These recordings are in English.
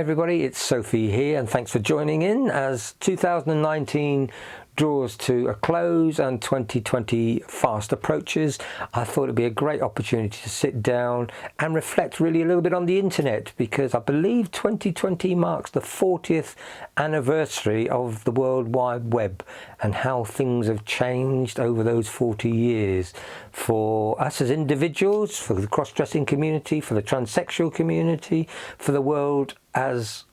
everybody, it's Sophie here, and thanks for joining in as 2019 draws to a close and 2020 fast approaches. I thought it'd be a great opportunity to sit down and reflect really a little bit on the internet, because I believe 2020 marks the 40th anniversary of the World Wide Web and how things have changed over those 40 years for us as individuals, for the cross-dressing community, for the transsexual community, for the world as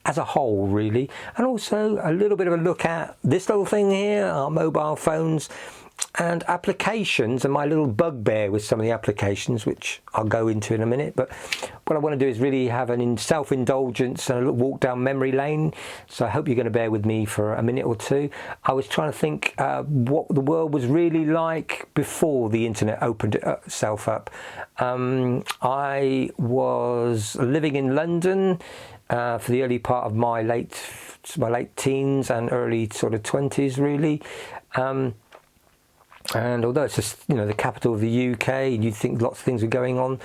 a whole, really. And also a little bit of a look at this little thing here, our mobile phones and applications, and my little bugbear with some of the applications, which I'll go into in a minute. But what I want to do is really have an self-indulgence and a little walk down memory lane. So I hope you're going to bear with me for a minute or two. I was trying to think what the world was really like before the internet opened itself up. I was living in London for the early part of my late teens and early sort of 20s, really. And although it's just, the capital of the UK, and you'd think lots of things were going on,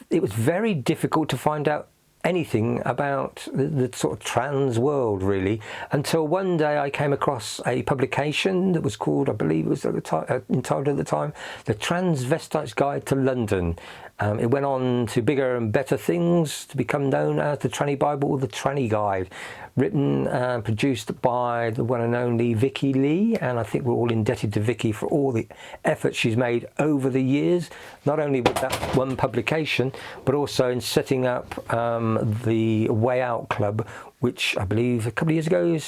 it was very difficult to find out anything about the sort of trans world, really, until one day I came across a publication that was called, I believe it was entitled at the time, The Transvestite's Guide to London. It went on to bigger and better things, to become known as the Tranny Bible or the Tranny Guide, written and produced by the one and only Vicky Lee, and I think we're all indebted to Vicky for all the effort she's made over the years, not only with that one publication, but also in setting up the Way Out Club, which I believe a couple of years ago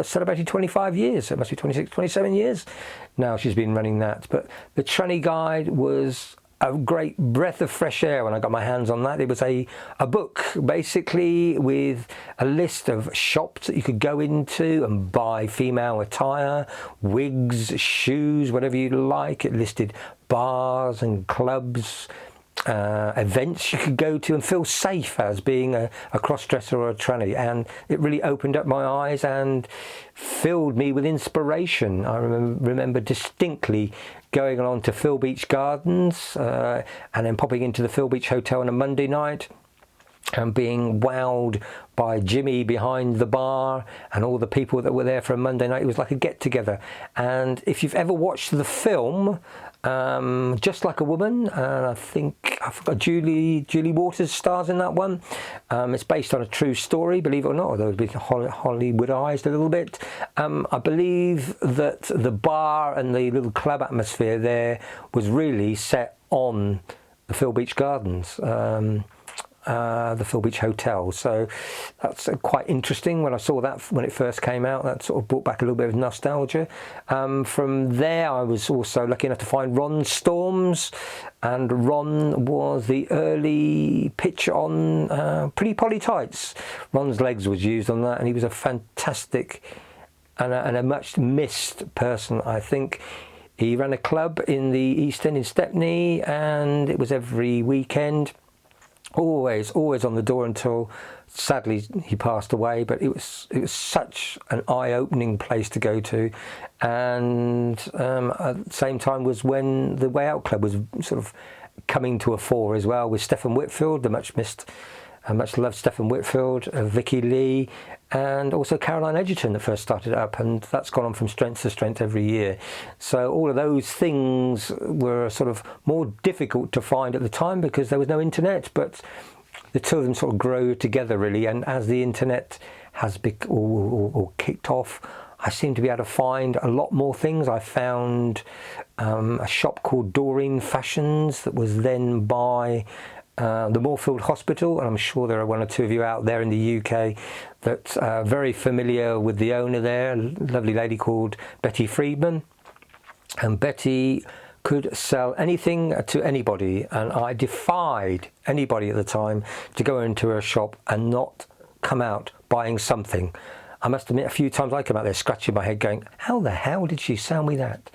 celebrated 25 years, so it must be 26, 27 years now she's been running that. But the Tranny Guide was a great breath of fresh air when I got my hands on that. It was a book basically with a list of shops that you could go into and buy female attire, wigs, shoes, whatever you like. It listed bars and clubs, events you could go to and feel safe as being a cross-dresser or a tranny, and it really opened up my eyes and filled me with inspiration. I remember distinctly going along to Philbeach Gardens and then popping into the Philbeach Hotel on a Monday night and being wowed by Jimmy behind the bar and all the people that were there for a Monday night. It was like a get-together. And if you've ever watched the film Just Like a Woman, and I forgot Julie Waters stars in that one. It's based on a true story, believe it or not, although it's been Hollywoodized a little bit. I believe that the bar and the little club atmosphere there was really set on the Philbeach Gardens, the Philbeach Hotel. So that's quite interesting. When I saw that when it first came out, that sort of brought back a little bit of nostalgia. From there I was also lucky enough to find Ron Storms, and Ron was the early pitch on Pretty Polly Tights. Ron's legs was used on that, and he was a fantastic and a much missed person, I think. He ran a club in the East End in Stepney, and it was every weekend. Always on the door until sadly he passed away. But it was such an eye-opening place to go to, and at the same time was when the Way Out Club was sort of coming to a fore as well, with Stephen Whitfield, the much missed, much loved Stephen Whitfield, Vicky Lee, and also Caroline Edgerton that first started it up, and that's gone on from strength to strength every year. So all of those things were sort of more difficult to find at the time because there was no internet, but the two of them sort of grow together, really. And as the internet has or kicked off, I seem to be able to find a lot more things. I found a shop called Doreen Fashions that was then by the Moorfield Hospital, and I'm sure there are one or two of you out there in the UK that are very familiar with the owner there, a lovely lady called Betty Friedman. And Betty could sell anything to anybody, and I defied anybody at the time to go into her shop and not come out buying something. I must admit, a few times I come out there scratching my head going, how the hell did she sell me that?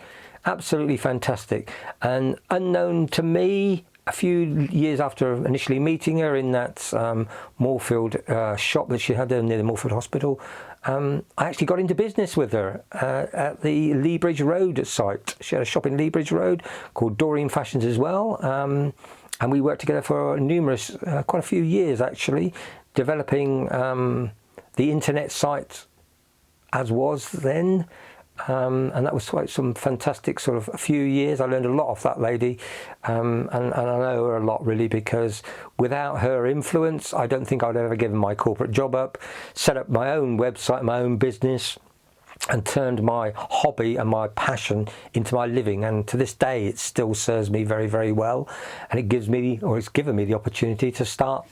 Absolutely fantastic. And unknown to me, a few years after initially meeting her in that Moorfield shop that she had there near the Moorfield Hospital, I actually got into business with her at the Lea Bridge Road site. She had a shop in Lea Bridge Road called Doreen Fashions as well. And we worked together for quite a few years actually. developing the internet site as was then. And that was quite some fantastic sort of a few years. I learned a lot off that lady, and I know her a lot really, because without her influence I don't think I'd ever given my corporate job up, set up my own website, my own business, and turned my hobby and my passion into my living. And to this day it still serves me very, very well, and it gives me, or it's given me, the opportunity to start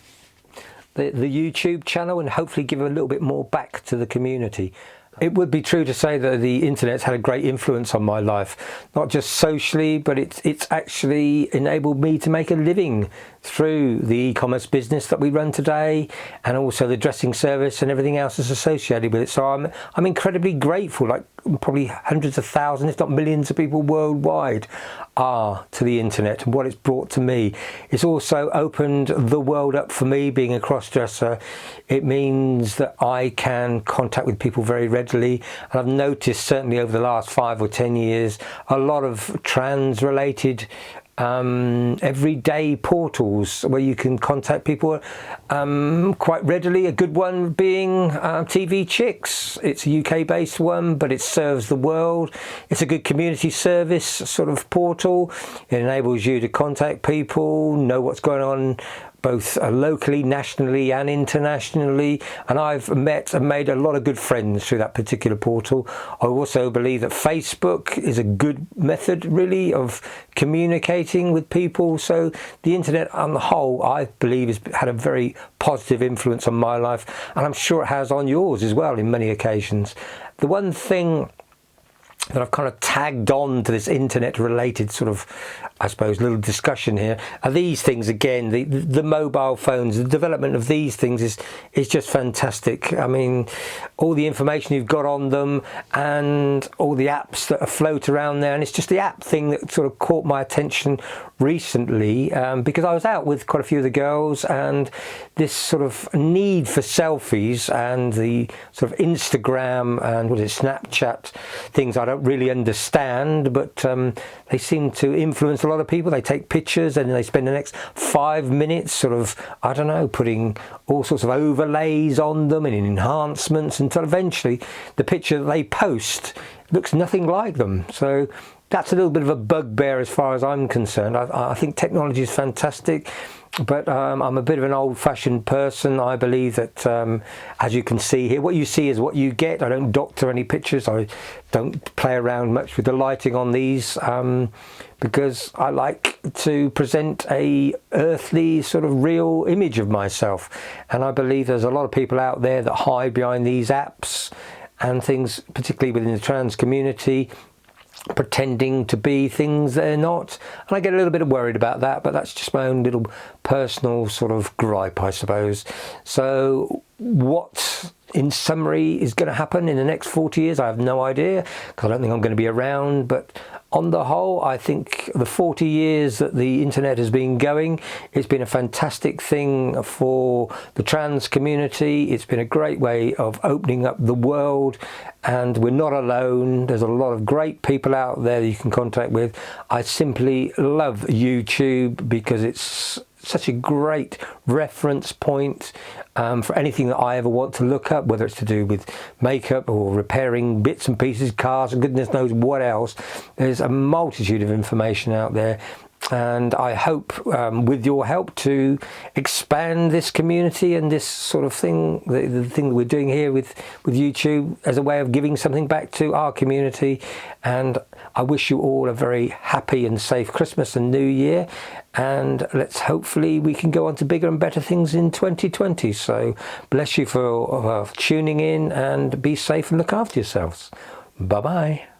the YouTube channel and hopefully give a little bit more back to the community. It would be true to say that the internet's had a great influence on my life, not just socially, but it's actually enabled me to make a living through the e-commerce business that we run today, and also the dressing service and everything else that's associated with it. So I'm incredibly grateful, like probably hundreds of thousands, if not millions of people worldwide are to the internet and what it's brought to me. It's also opened the world up for me, being a cross-dresser. It means that I can contact with people very readily, and I've noticed certainly over the last 5 or 10 years a lot of trans related everyday portals where you can contact people quite readily. A good one being TV Chicks. It's a UK based one, but it serves the world. It's a good community service sort of portal. It enables you to contact people, know what's going on both locally, nationally and internationally, and I've met and made a lot of good friends through that particular portal. I also believe that Facebook is a good method really of communicating with people. So the internet on the whole, I believe, has had a very positive influence on my life, and I'm sure it has on yours as well in many occasions. The one thing that I've kind of tagged on to this internet related sort of, I suppose, little discussion here are these things again. The mobile phones, the development of these things is just fantastic. I mean, all the information you've got on them and all the apps that float around there, and it's just the app thing that sort of caught my attention recently, because I was out with quite a few of the girls, and this sort of need for selfies and the sort of Instagram and Snapchat things I don't really understand, but they seem to influence a lot of people. They take pictures and they spend the next 5 minutes sort of, I don't know, putting all sorts of overlays on them and enhancements until eventually the picture that they post looks nothing like them. So that's a little bit of a bugbear as far as I'm concerned. I think technology is fantastic, but I'm a bit of an old-fashioned person. I believe that, as you can see here, what you see is what you get. I don't doctor any pictures. I don't play around much with the lighting on these, because I like to present a earthly sort of real image of myself. And I believe there's a lot of people out there that hide behind these apps and things, particularly within the trans community, pretending to be things they're not, and I get a little bit worried about that, but that's just my own little personal sort of gripe, I suppose. So what, in summary, is going to happen in the next 40 years? I have no idea, because I don't think I'm going to be around, but on the whole, I think the 40 years that the internet has been going, it's been a fantastic thing for the trans community. It's been a great way of opening up the world, and we're not alone. There's a lot of great people out there that you can contact with. I simply love YouTube because it's such a great reference point for anything that I ever want to look up, whether it's to do with makeup or repairing bits and pieces, cars, and goodness knows what else. There's a multitude of information out there, and I hope with your help to expand this community and this sort of thing, the thing that we're doing here with YouTube, as a way of giving something back to our community. And I wish you all a very happy and safe Christmas and New Year, and let's hopefully we can go on to bigger and better things in 2020. So bless you for tuning in, and be safe and look after yourselves. Bye bye.